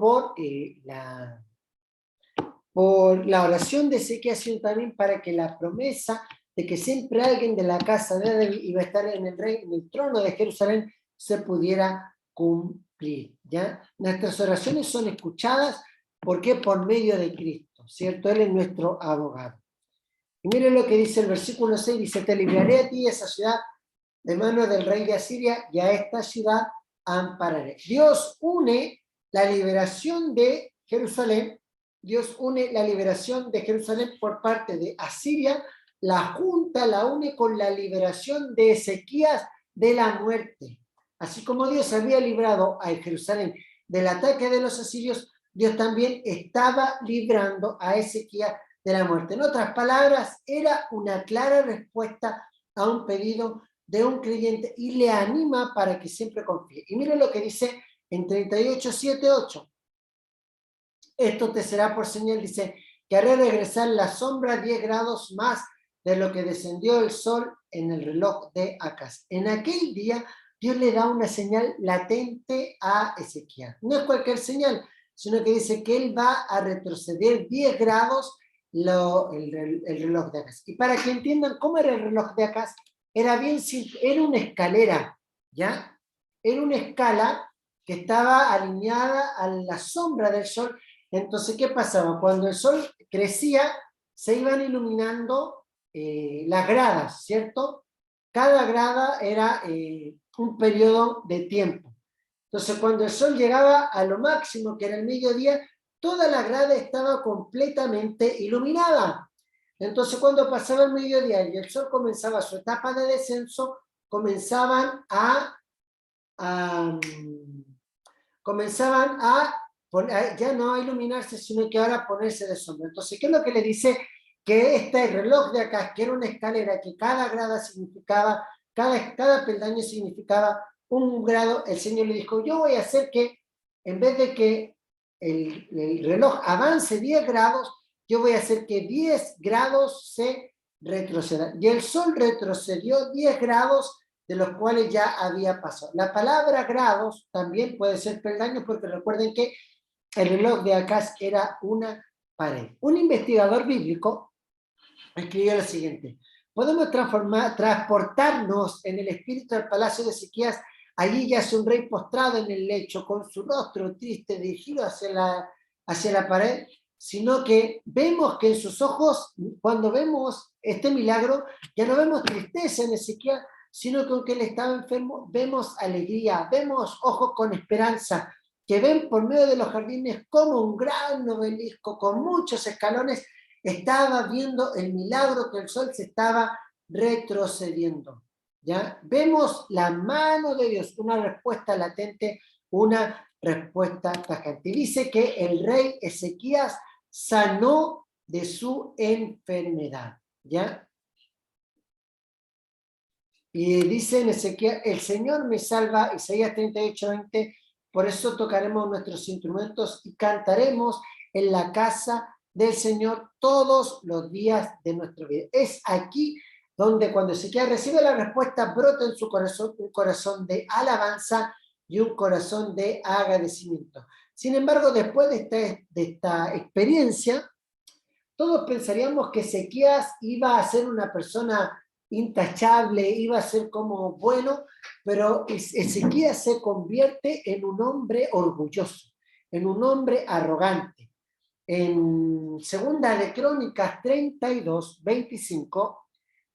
por la oración de Ezequiel, sino también para que la promesa de que siempre alguien de la casa de David iba a estar en el trono de Jerusalén se pudiera cumplir, ¿ya? Nuestras oraciones son escuchadas, ¿por qué? Por medio de Cristo, ¿cierto? Él es nuestro abogado. Y miren lo que dice el versículo 6, dice, te libraré a ti esa ciudad de mano del rey de Asiria, y a esta ciudad ampararé. Dios une la liberación de Jerusalén, Dios une la liberación de Jerusalén por parte de Asiria, la junta, la une con la liberación de Ezequías de la muerte. Así como Dios había librado a Jerusalén del ataque de los asirios, Dios también estaba librando a Ezequías de la muerte. En otras palabras, era una clara respuesta a un pedido de un creyente y le anima para que siempre confíe. Y mire lo que dice en 38:7-8. Esto te será por señal, dice, que haré regresar la sombra 10 grados más de lo que descendió el sol en el reloj de Acaz. En aquel día, Dios le da una señal latente a Ezequiel. No es cualquier señal, sino que dice que él va a retroceder 10 grados el reloj de Acaz. Y para que entiendan cómo era el reloj de Acaz, era bien simple, era una escalera, ¿ya? Era una escala que estaba alineada a la sombra del sol. Entonces, ¿qué pasaba? Cuando el sol crecía, se iban iluminando las gradas, ¿cierto? Cada grada era un periodo de tiempo. Entonces, cuando el sol llegaba a lo máximo, que era el mediodía, toda la grada estaba completamente iluminada. Entonces, cuando pasaba el mediodía y el sol comenzaba su etapa de descenso, comenzaban a ya no a iluminarse, sino que ahora a ponerse de sombra. Entonces, ¿qué es lo que le dice? Que este reloj de acá, que era una escalera, que cada grada significaba, cada peldaño significaba un grado, el Señor le dijo, yo voy a hacer que, en vez de que el reloj avance 10 grados, yo voy a hacer que 10 grados se retrocedan. Y el sol retrocedió 10 grados, de los cuales ya había pasado. La palabra grados también puede ser peldaños, porque recuerden que el reloj de Acaz era una pared. Un investigador bíblico escribió lo siguiente: podemos transportarnos en el espíritu del palacio de Ezequías. Allí yace un rey postrado en el lecho, con su rostro triste dirigido hacia la pared, sino que vemos que en sus ojos, cuando vemos este milagro, ya no vemos tristeza en Ezequías, sino que aunque él estaba enfermo, vemos alegría, vemos ojos con esperanza, que ven por medio de los jardines como un gran obelisco con muchos escalones estaba viendo el milagro que el sol se estaba retrocediendo. ¿Ya? Vemos la mano de Dios, una respuesta latente, una respuesta tajante. Dice que el rey Ezequías sanó de su enfermedad. ¿Ya? Y dice en Ezequiel, el Señor me salva, Isaías 38:20, por eso tocaremos nuestros instrumentos y cantaremos en la casa del Señor todos los días de nuestra vida. Es aquí donde cuando Ezequiel recibe la respuesta, brota en su corazón un corazón de alabanza y un corazón de agradecimiento. Sin embargo, después de esta experiencia, todos pensaríamos que Ezequías iba a ser una persona intachable, iba a ser como bueno, pero Ezequías se convierte en un hombre orgulloso, en un hombre arrogante. En Segunda de Crónicas 32:25,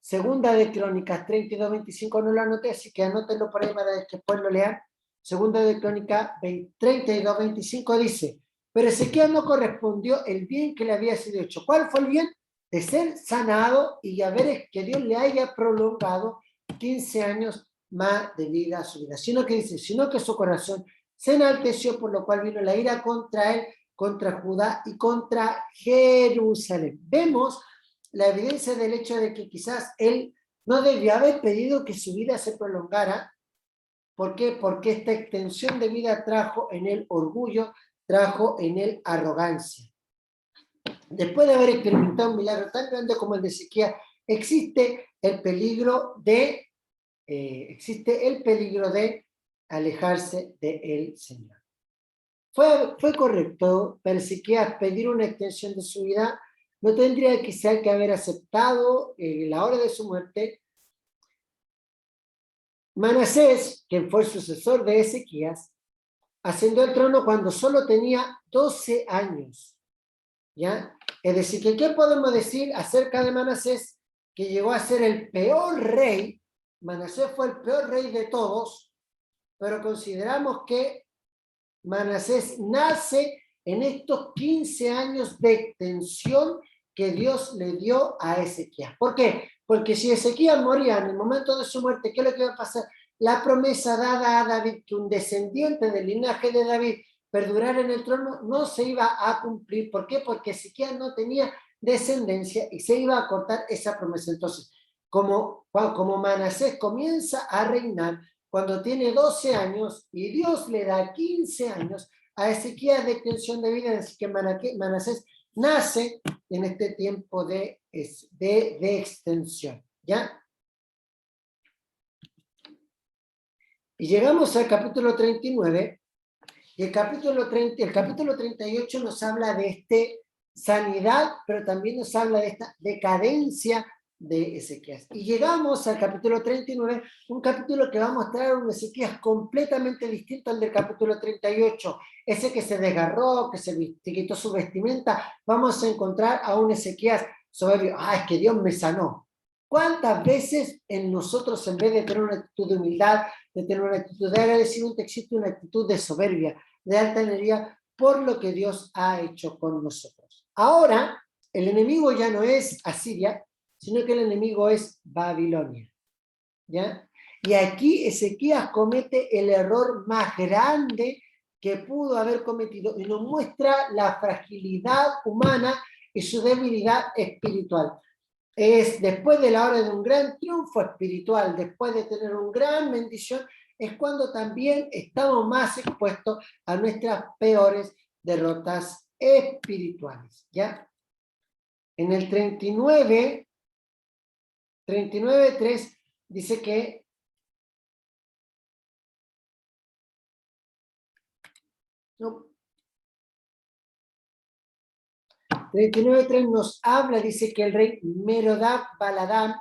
Segunda de Crónicas 32:25, no lo anoté, así que anótenlo por ahí para que después lo lean. Segunda de Crónicas 32:25 dice: pero Ezequiel no correspondió el bien que le había sido hecho. ¿Cuál fue el bien? De ser sanado y ya ver que Dios le haya prolongado 15 años más de vida a su vida. Sino que dice, sino que su corazón se enalteció, por lo cual vino la ira contra él, contra Judá y contra Jerusalén. Vemos la evidencia del hecho de que quizás él no debió haber pedido que su vida se prolongara. ¿Por qué? Porque esta extensión de vida trajo en él orgullo, trajo en él arrogancia. Después de haber experimentado un milagro tan grande como el de Ezequiel, existe el peligro de alejarse del Señor. ¿Fue correcto para Ezequiel pedir una extensión de su vida? ¿No tendría quizá que haber aceptado la hora de su muerte? Manasés, quien fue el sucesor de Ezequías, ascendió al trono cuando solo tenía 12 años. ¿Ya? Es decir, que ¿qué podemos decir acerca de Manasés? Que llegó a ser el peor rey. Manasés fue el peor rey de todos, pero consideramos que Manasés nace en estos 15 años de extensión que Dios le dio a Ezequías. ¿Por qué? Porque si Ezequías moría en el momento de su muerte, ¿qué es lo que iba a pasar? La promesa dada a David, que un descendiente del linaje de David perdurara en el trono, no se iba a cumplir. ¿Por qué? Porque Ezequías no tenía descendencia y se iba a cortar esa promesa. Entonces, como Manasés comienza a reinar, cuando tiene 12 años y Dios le da 15 años a Ezequías de extensión de vida, así que Manasés nace en este tiempo de extensión, ¿ya? Y llegamos al capítulo 39, y el capítulo 38 nos habla de sanidad, pero también nos habla de esta decadencia de Ezequías. Y llegamos al capítulo 39, un capítulo que va a mostrar un Ezequías completamente distinto al del capítulo 38. Ese que se desgarró, que se quitó su vestimenta, vamos a encontrar a un Ezequías soberbio. Es que Dios me sanó. ¿Cuántas veces en nosotros, en vez de tener una actitud de humildad, de tener una actitud de agradecimiento, existe una actitud de soberbia, de altanería, por lo que Dios ha hecho con nosotros? Ahora, el enemigo ya no es Asiria, sino que el enemigo es Babilonia. ¿Ya? Y aquí Ezequías comete el error más grande que pudo haber cometido y nos muestra la fragilidad humana y su debilidad espiritual. Es después de la hora de un gran triunfo espiritual, después de tener una gran bendición, es cuando también estamos más expuestos a nuestras peores derrotas espirituales. ¿Ya? En el 39:3 dice que no, 39:3 nos habla, dice que el rey Merodach-Baladán,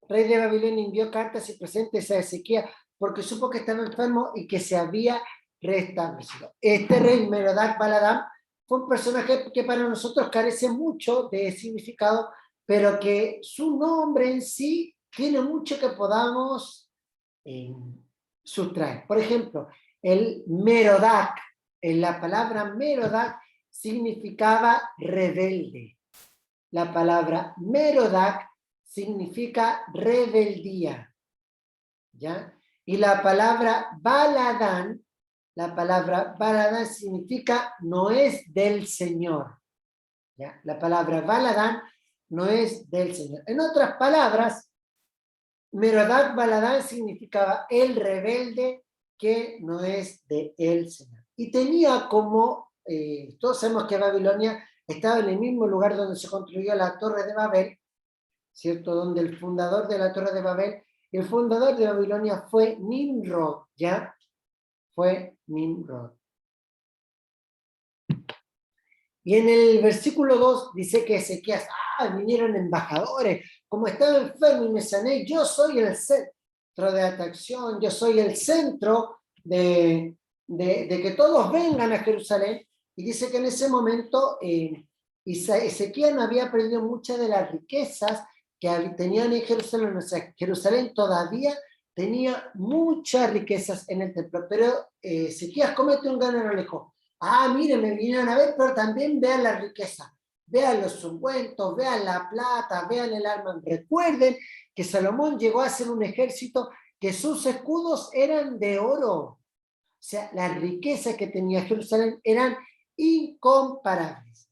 rey de Babilonia, envió cartas y presentes a Ezequías porque supo que estaba enfermo y que se había restablecido. Este rey Merodach-Baladán fue un personaje que para nosotros carece mucho de significado, pero que su nombre en sí tiene mucho que podamos sustrae. Por ejemplo, el Merodach, en la palabra Merodach significaba rebelde. La palabra Merodach significa rebeldía, ¿ya? Y la palabra Baladán significa no es del Señor, ¿ya? La palabra Baladán no es del Señor. En otras palabras, Merodach Baladán significaba el rebelde que no es de el Señor. Y tenía como, todos sabemos que Babilonia estaba en el mismo lugar donde se construyó la Torre de Babel, ¿cierto? Donde el fundador de la Torre de Babel, el fundador de Babilonia fue Nimrod, ¿ya? Fue Nimrod. Y en el versículo 2 dice que Ezequías, vinieron embajadores, como estaba enfermo y me sané, yo soy el centro de atracción, yo soy el centro de que todos vengan a Jerusalén. Y dice que en ese momento Ezequías no había perdido muchas de las riquezas que tenían en Jerusalén. O sea, Jerusalén todavía tenía muchas riquezas en el templo, pero Ezequías comete un gran error, le dijo, miren, me vinieron a ver, pero también vean la riqueza, vean los ungüentos, vean la plata, vean el arma. Recuerden que Salomón llegó a ser un ejército que sus escudos eran de oro. O sea, las riquezas que tenía Jerusalén eran incomparables.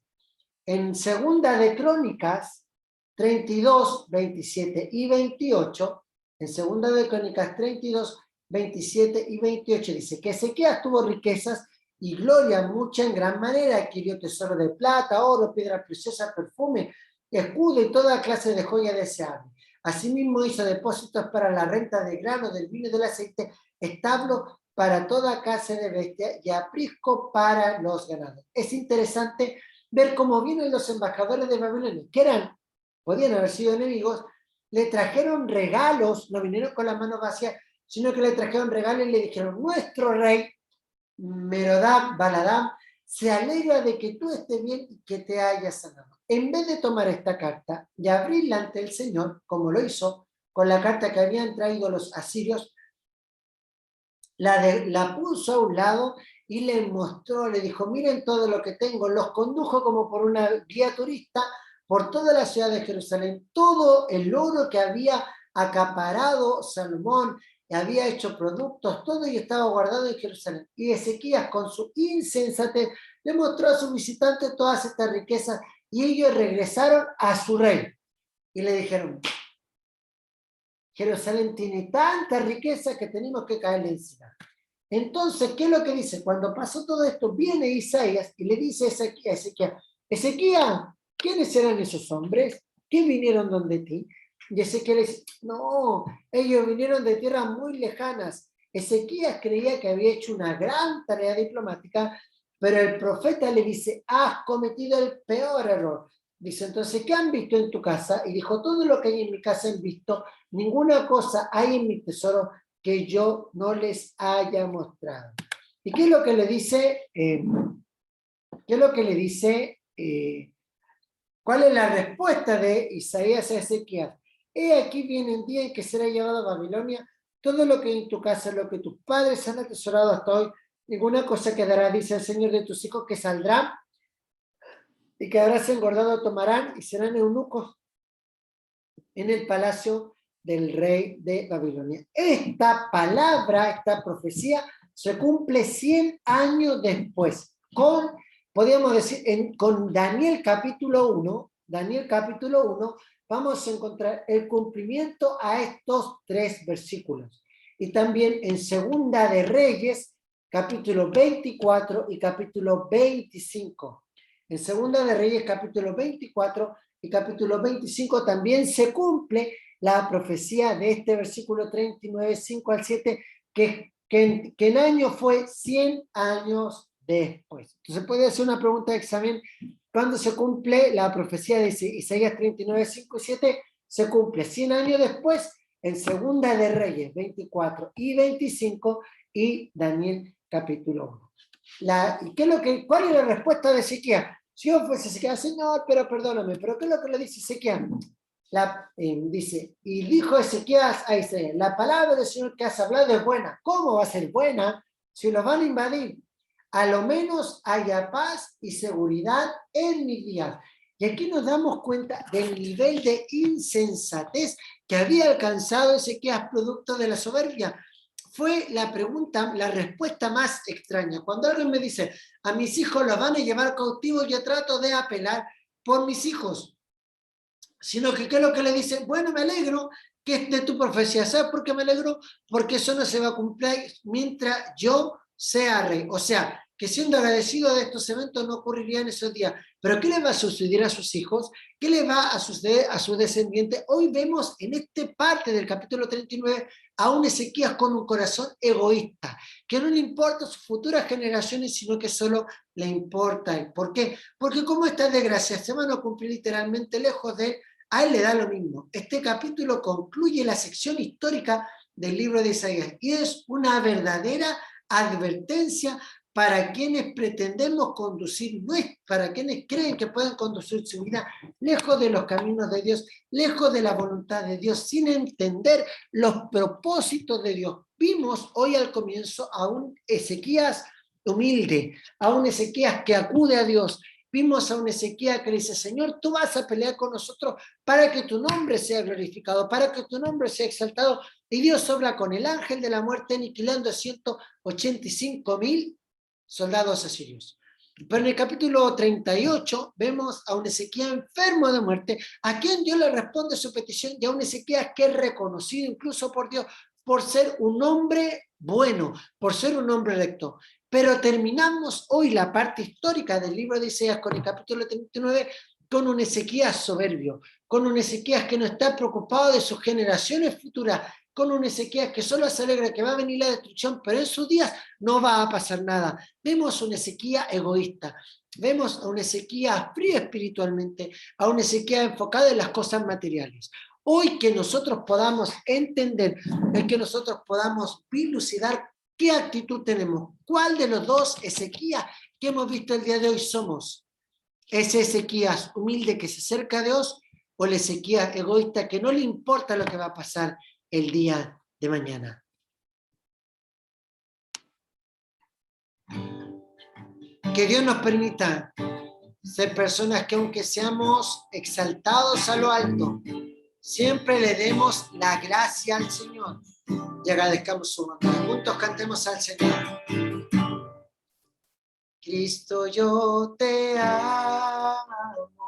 En Segunda de Crónicas 32, 27 y 28, en Segunda de Crónicas 32, 27 y 28 dice que Ezequías tuvo riquezas y gloria mucha en gran manera, adquirió tesoro de plata, oro, piedra preciosa, perfume, escudo y toda clase de joya deseable. Asimismo hizo depósitos para la renta de grano, del vino y del aceite, establo para toda clase de bestia y aprisco para los ganados. Es interesante ver cómo vienen los embajadores de Babilonia, que podían haber sido enemigos, le trajeron regalos, no vinieron con las manos vacías, sino que le trajeron regalos y le dijeron, nuestro rey, Merodach Baladán, se alegra de que tú estés bien y que te hayas sanado. En vez de tomar esta carta y abrirla ante el Señor, como lo hizo con la carta que habían traído los asirios, la puso a un lado y le mostró, le dijo, miren todo lo que tengo, los condujo como por una guía turista por toda la ciudad de Jerusalén, todo el oro que había acaparado Salomón, había hecho productos, todo y estaba guardado en Jerusalén. Y Ezequías, con su insensatez, le mostró a sus visitantes todas estas riquezas y ellos regresaron a su rey. Y le dijeron, Jerusalén tiene tanta riqueza que tenemos que caerle encima. Entonces, ¿qué es lo que dice? Cuando pasó todo esto, viene Isaías y le dice a Ezequías, ¿quiénes eran esos hombres? ¿Qué vinieron donde ti? Y Ezequiel le dice, no, ellos vinieron de tierras muy lejanas. Ezequías creía que había hecho una gran tarea diplomática, pero el profeta le dice, has cometido el peor error. Dice, entonces, ¿qué han visto en tu casa? Y dijo, todo lo que hay en mi casa han visto, ninguna cosa hay en mi tesoro que yo no les haya mostrado. ¿Y qué es lo que le dice? ¿Qué es lo que le dice? ¿Cuál es la respuesta de Isaías a Ezequías? He aquí viene el día en que será llevado a Babilonia todo lo que hay en tu casa, lo que tus padres han atesorado hasta hoy, ninguna cosa quedará, dice el Señor de tus hijos, que saldrán y que habrás engordado, tomarán y serán eunucos en el palacio del rey de Babilonia. Esta palabra, esta profecía, se cumple 100 años después, podríamos decir, con Daniel capítulo 1, vamos a encontrar el cumplimiento a estos 3 versículos. Y también en Segunda de Reyes, capítulo 24 y capítulo 25. En Segunda de Reyes, capítulo 24 y capítulo 25 también se cumple la profecía de este versículo 39, 5 al 7, que en año fue 100 años después. Entonces puede hacer una pregunta de examen, ¿cuándo se cumple la profecía de Isaías 39, 5 y 7? Se cumple 100 años después en Segunda de Reyes 24 y 25 y Daniel capítulo 1. ¿Cuál es la respuesta de Ezequías? Si yo fuese Ezequías, Señor, pero perdóname, pero ¿qué es lo que le dice Ezequías? dice, y dijo Ezequías a Isaías, la palabra del Señor que has hablado es buena. ¿Cómo va a ser buena si los van a invadir? A lo menos haya paz y seguridad en mis días. Y aquí nos damos cuenta del nivel de insensatez que había alcanzado Ezequías producto de la soberbia. Fue la pregunta, la respuesta más extraña. Cuando alguien me dice, a mis hijos los van a llevar cautivos, yo trato de apelar por mis hijos. Sino que, ¿qué es lo que le dice? Bueno, me alegro que es de tu profecía. ¿Sabes por qué me alegro? Porque eso no se va a cumplir mientras yo sea rey. O sea, que siendo agradecido de estos eventos no ocurriría en esos días. Pero ¿qué le va a suceder a sus hijos? ¿Qué le va a suceder a sus descendientes? Hoy vemos en esta parte del capítulo 39 a un Ezequías con un corazón egoísta, que no le importa sus futuras generaciones, sino que solo le importa él. ¿Por qué? Porque como estas desgracias se van a cumplir literalmente lejos de él, a él le da lo mismo. Este capítulo concluye la sección histórica del libro de Isaías y es una verdadera advertencia para quienes pretendemos conducir, para quienes creen que pueden conducir su vida lejos de los caminos de Dios, lejos de la voluntad de Dios, sin entender los propósitos de Dios. Vimos hoy al comienzo a un Ezequías humilde, a un Ezequías que acude a Dios. Vimos a un Ezequías que le dice, Señor, tú vas a pelear con nosotros para que tu nombre sea glorificado, para que tu nombre sea exaltado. Y Dios obra con el ángel de la muerte aniquilando a 185,000 soldados asirios. Pero en el capítulo 38 vemos a un Ezequías enfermo de muerte, a quien Dios le responde su petición, y a un Ezequías que es reconocido incluso por Dios por ser un hombre bueno, por ser un hombre recto. Pero terminamos hoy la parte histórica del libro de Isaías con el capítulo 39 con un Ezequías soberbio, con un Ezequías que no está preocupado de sus generaciones futuras, con un Ezequías que solo se alegra que va a venir la destrucción, pero en sus días no va a pasar nada. Vemos un Ezequías egoísta, vemos a un Ezequías frío espiritualmente, a un Ezequías enfocado en las cosas materiales. Hoy que nosotros podamos entender, es que nosotros podamos dilucidar qué actitud tenemos, cuál de los dos Ezequías que hemos visto el día de hoy somos. ¿Ese Ezequías humilde que se acerca a Dios o el Ezequías egoísta que no le importa lo que va a pasar el día de mañana? Que Dios nos permita ser personas que aunque seamos exaltados a lo alto, siempre le demos la gracia al Señor y agradezcamos su bondad. Juntos cantemos al Señor. Cristo, yo te amo.